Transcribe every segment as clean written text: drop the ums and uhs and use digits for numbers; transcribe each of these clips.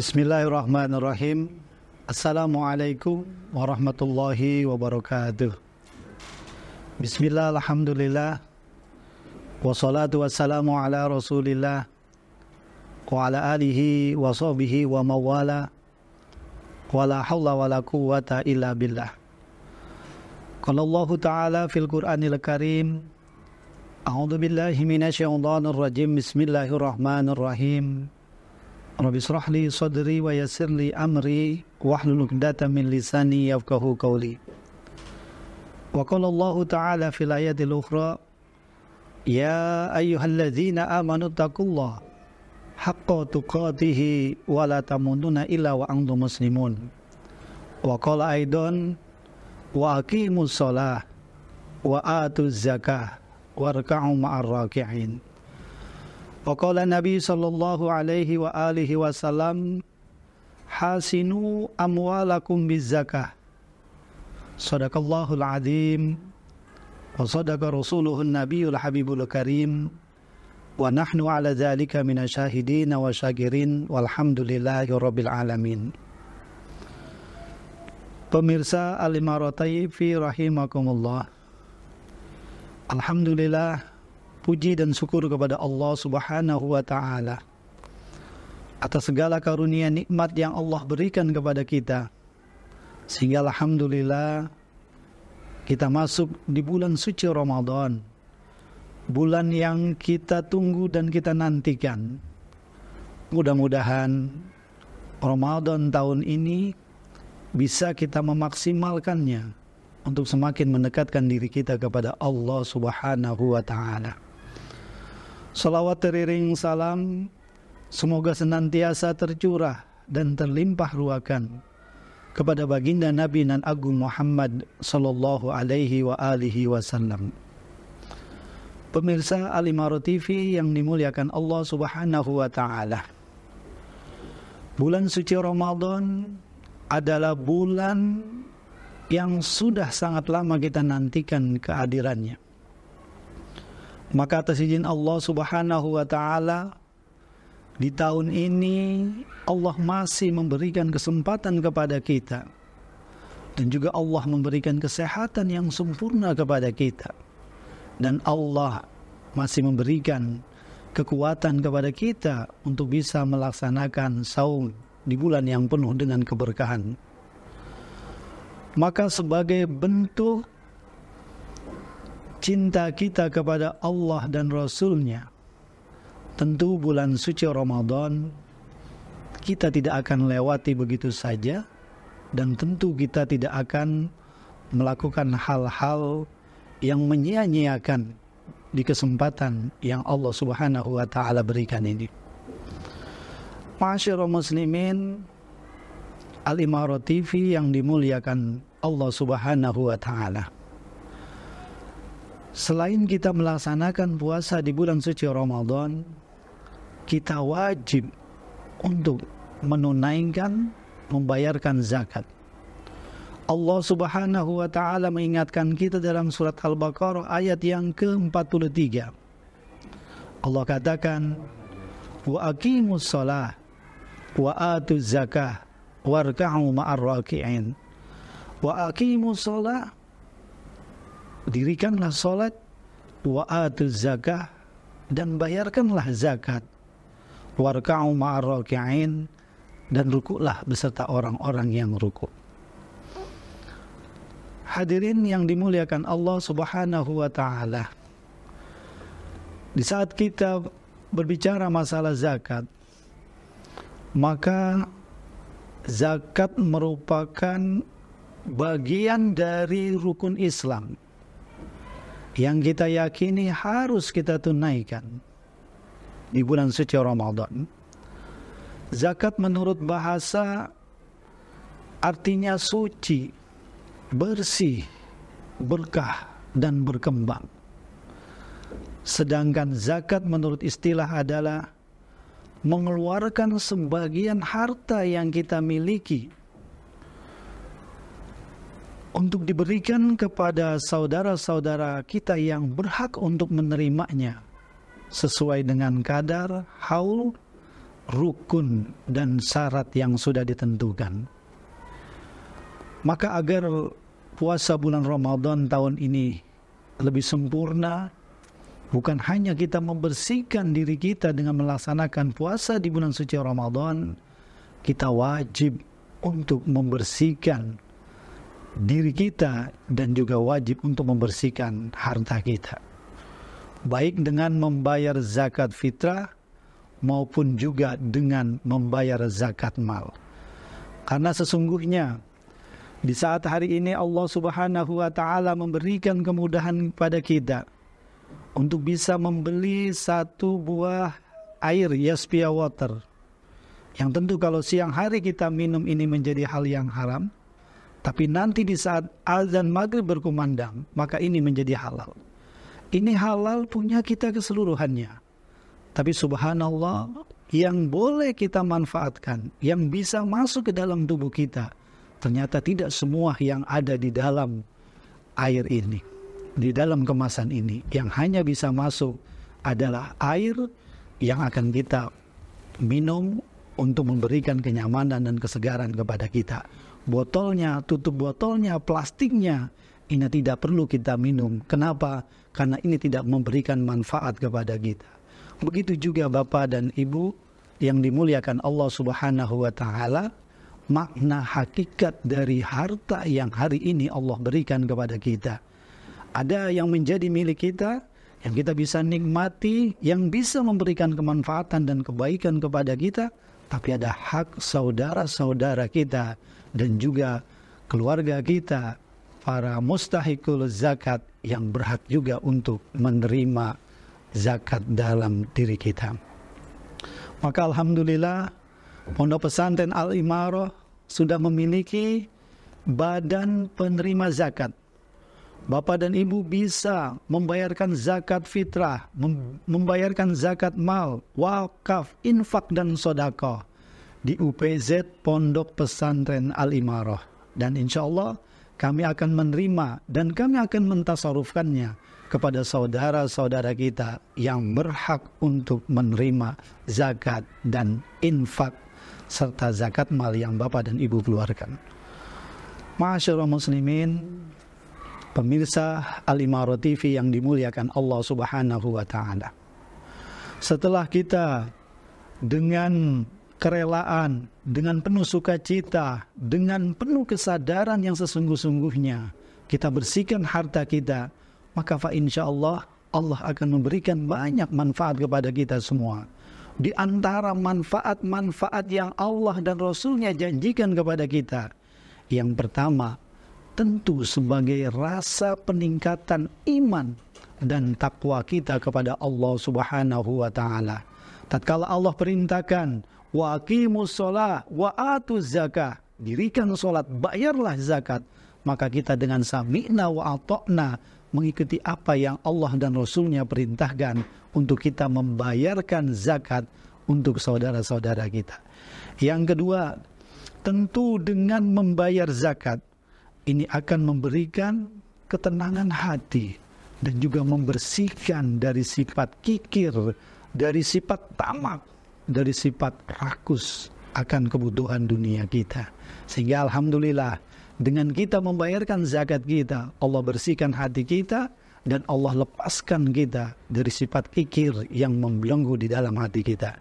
Bismillahirrahmanirrahim. Assalamualaikum warahmatullahi wabarakatuh. Bismillah, alhamdulillah, wassalatu wassalamu ala rasulillah wa ala alihi wa sahbihi wa mawala wa la hawla wa la quwwata illa billah. Qala Allah ta'ala fil Qur'anil Karim, a'udzu billahi minasyaitonir rajim. Bismillahirrahmanirrahim. Rabbi shrah li sadri wa yassir li amri wahlul 'uqdatam min lisani yafqahu qawli. Wa qala Allah ta'ala fil ayatil ukhra, ya ayyuhalladzina amanu taqullaha haqqa tuqatih wa la tamutunna illa wa antum muslimun. Wa qala aidan wa aqimus shalah wa atuz zakah warka'u ma'ar raki'in. Wa qala Nabi sallallahu alaihi wa alihi wasallam, hasinu amwalakum bizzakah. Sadaqallahul azim wa sadaqa rasuluhun nabiyul habibul karim wa nahnu ala dzalika minasyahidin wa syakirin walhamdulillahi rabbil alamin. Pemirsa Al-Imarah TV rahimakumullah, alhamdulillah, puji dan syukur kepada Allah Subhanahu wa ta'ala atas segala karunia nikmat yang Allah berikan kepada kita, sehingga alhamdulillah kita masuk di bulan suci Ramadan, bulan yang kita tunggu dan kita nantikan. Mudah-mudahan Ramadan tahun ini bisa kita memaksimalkannya untuk semakin mendekatkan diri kita kepada Allah Subhanahu wa ta'ala. Salawat teriring salam semoga senantiasa tercurah dan terlimpah ruakan kepada baginda Nabi nan agung Muhammad sallallahu alaihi wa alihi wasallam. Pemirsa Al-Imarah TV yang dimuliakan Allah Subhanahu wa ta'ala, bulan suci Ramadan adalah bulan yang sudah sangat lama kita nantikan kehadirannya. Maka atas izin Allah Subhanahu wa ta'ala, di tahun ini Allah masih memberikan kesempatan kepada kita, dan juga Allah memberikan kesehatan yang sempurna kepada kita, dan Allah masih memberikan kekuatan kepada kita untuk bisa melaksanakan saum di bulan yang penuh dengan keberkahan. Maka sebagai bentuk cinta kita kepada Allah dan Rasul-Nya, tentu bulan suci Ramadan kita tidak akan lewati begitu saja, dan tentu kita tidak akan melakukan hal-hal yang menyia-nyiakan di kesempatan yang Allah Subhanahu wa ta'ala berikan ini. Ma'asyiral muslimin Al-Imarah TV yang dimuliakan Allah Subhanahu wa ta'ala, selain kita melaksanakan puasa di bulan suci Ramadan, kita wajib untuk menunaikan, membayarkan zakat. Allah Subhanahu wa ta'ala mengingatkan kita dalam surat Al-Baqarah ayat yang ke-43. Allah katakan, wa aqimus shalah wa atuz zakah warka'u ma'ar raki'in. Wa aqimus shalah, dirikanlah salat, wa atuz zakah, dan bayarkanlah zakat, warka'u ma'ar raki'in, dan rukuklah beserta orang-orang yang rukuk. Hadirin yang dimuliakan Allah Subhanahu wa ta'ala, di saat kita berbicara masalah zakat, maka zakat merupakan bagian dari rukun Islam yang kita yakini harus kita tunaikan di bulan suci Ramadan. Zakat menurut bahasa artinya suci, bersih, berkah, dan berkembang. Sedangkan zakat menurut istilah adalah mengeluarkan sebagian harta yang kita miliki untuk diberikan kepada saudara-saudara kita yang berhak untuk menerimanya sesuai dengan kadar haul rukun dan syarat yang sudah ditentukan. Maka agar puasa bulan Ramadan tahun ini lebih sempurna, bukan hanya kita membersihkan diri kita dengan melaksanakan puasa di bulan suci Ramadan, kita wajib untuk membersihkan diri kita dan juga wajib untuk membersihkan harta kita, baik dengan membayar zakat fitrah maupun juga dengan membayar zakat mal. Karena sesungguhnya di saat hari ini Allah Subhanahu wa taala memberikan kemudahan kepada kita untuk bisa membeli satu buah air Yaspia water, yang tentu kalau siang hari kita minum ini menjadi hal yang haram, tapi nanti di saat azan maghrib berkumandang maka ini menjadi halal. Ini halal punya kita keseluruhannya. Tapi subhanallah, yang boleh kita manfaatkan, yang bisa masuk ke dalam tubuh kita, ternyata tidak semua yang ada di dalam air ini, di dalam kemasan ini. Yang hanya bisa masuk adalah air yang akan kita minum untuk memberikan kenyamanan dan kesegaran kepada kita. Botolnya, tutup botolnya, plastiknya, ini tidak perlu kita minum. Kenapa? Karena ini tidak memberikan manfaat kepada kita. Begitu juga Bapak dan Ibu yang dimuliakan Allah Subhanahu wa taala, makna hakikat dari harta yang hari ini Allah berikan kepada kita. Ada yang menjadi milik kita, yang kita bisa nikmati, yang bisa memberikan kemanfaatan dan kebaikan kepada kita, tapi ada hak saudara-saudara kita dan juga keluarga kita, para mustahiqul zakat yang berhak juga untuk menerima zakat dalam diri kita. Maka alhamdulillah Pondok Pesantren Al-Imarah sudah memiliki badan penerima zakat. Bapak dan Ibu bisa membayarkan zakat fitrah, membayarkan zakat mal, wakaf, infak dan sedekah di UPZ Pondok Pesantren Al-Imarah. Dan insya Allah kami akan menerima dan kami akan mentasarufkannya kepada saudara-saudara kita yang berhak untuk menerima zakat dan infak serta zakat mal yang Bapak dan Ibu keluarkan. Ma'asyiral muslimin, pemirsa Al-Imarah TV yang dimuliakan Allah Subhanahu wa taala. Setelah kita dengan kerelaan, dengan penuh sukacita, dengan penuh kesadaran yang sesungguh-sungguhnya kita bersihkan harta kita, maka insyaallah Allah akan memberikan banyak manfaat kepada kita semua. Di antara manfaat-manfaat yang Allah dan Rasulnya janjikan kepada kita, yang pertama tentu sebagai rasa peningkatan iman dan takwa kita kepada Allah Subhanahu wa taala. Tatkala Allah perintahkan wa aqimus shalah wa atuz zakah, dirikan salat, bayarlah zakat, maka kita dengan sami'na wa ata'na mengikuti apa yang Allah dan Rasulnya perintahkan untuk kita membayarkan zakat untuk saudara-saudara kita. Yang kedua, tentu dengan membayar zakat ini akan memberikan ketenangan hati dan juga membersihkan dari sifat kikir, dari sifat tamak, dari sifat rakus akan kebutuhan dunia kita. Sehingga alhamdulillah, dengan kita membayarkan zakat kita, Allah bersihkan hati kita dan Allah lepaskan kita dari sifat kikir yang membelenggu di dalam hati kita.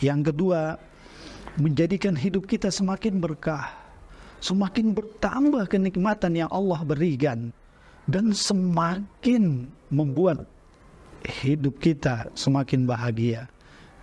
Yang kedua, menjadikan hidup kita semakin berkah, semakin bertambah kenikmatan yang Allah berikan, dan semakin membuat hidup kita semakin bahagia.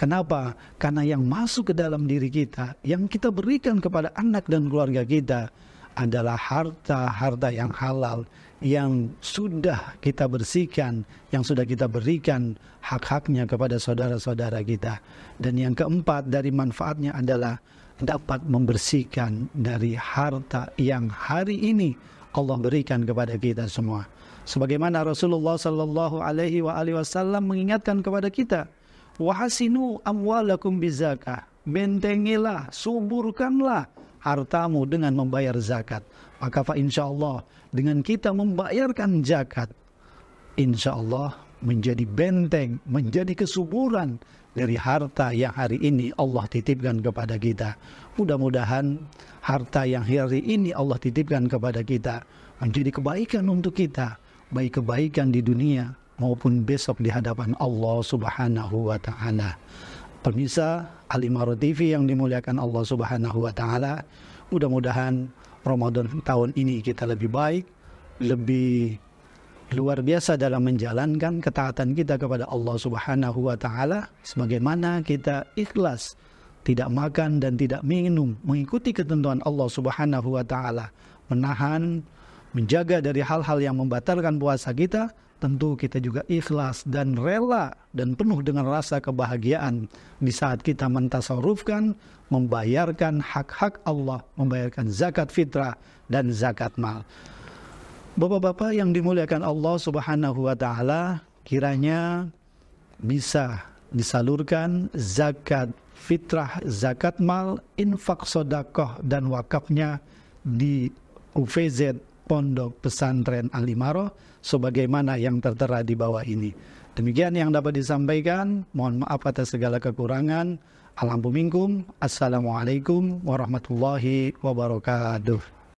Kenapa? Karena yang masuk ke dalam diri kita, yang kita berikan kepada anak dan keluarga kita adalah harta-harta yang halal, yang sudah kita bersihkan, yang sudah kita berikan hak-haknya kepada saudara-saudara kita. Dan yang keempat dari manfaatnya adalah dapat membersihkan dari harta yang hari ini Allah berikan kepada kita semua. Sebagaimana Rasulullah sallallahu alaihi wasallam mengingatkan kepada kita, wahasinu amwalakum bizakah, bentengilah, suburkanlah hartamu dengan membayar zakat. Maka insyaallah dengan kita membayarkan zakat, insyaallah menjadi benteng, menjadi kesuburan dari harta yang hari ini Allah titipkan kepada kita. Mudah-mudahan harta yang hari ini Allah titipkan kepada kita menjadi kebaikan untuk kita, baik kebaikan di dunia maupun besok di hadapan Allah Subhanahu wa Ta'ala. Pemirsa Al-Imarah TV yang dimuliakan Allah Subhanahu wa Ta'ala, mudah-mudahan Ramadan tahun ini kita lebih baik, lebih luar biasa dalam menjalankan ketaatan kita kepada Allah Subhanahu wa Ta'ala, sebagaimana kita ikhlas tidak makan dan tidak minum, mengikuti ketentuan Allah Subhanahu wa Ta'ala, menahan, menjaga dari hal-hal yang membatalkan puasa kita. Tentu kita juga ikhlas dan rela dan penuh dengan rasa kebahagiaan di saat kita mentasarrufkan, membayarkan hak-hak Allah, membayarkan zakat fitrah dan zakat mal. Bapak-bapak yang dimuliakan Allah Subhanahu wa Ta'ala, kiranya bisa disalurkan zakat fitrah, zakat mal, infak sedekah dan wakafnya di UVZ Pondok Pesantren Al-Imarah sebagaimana yang tertera di bawah ini. Demikian yang dapat disampaikan. Mohon maaf atas segala kekurangan. Assalamualaikum warahmatullahi wabarakatuh.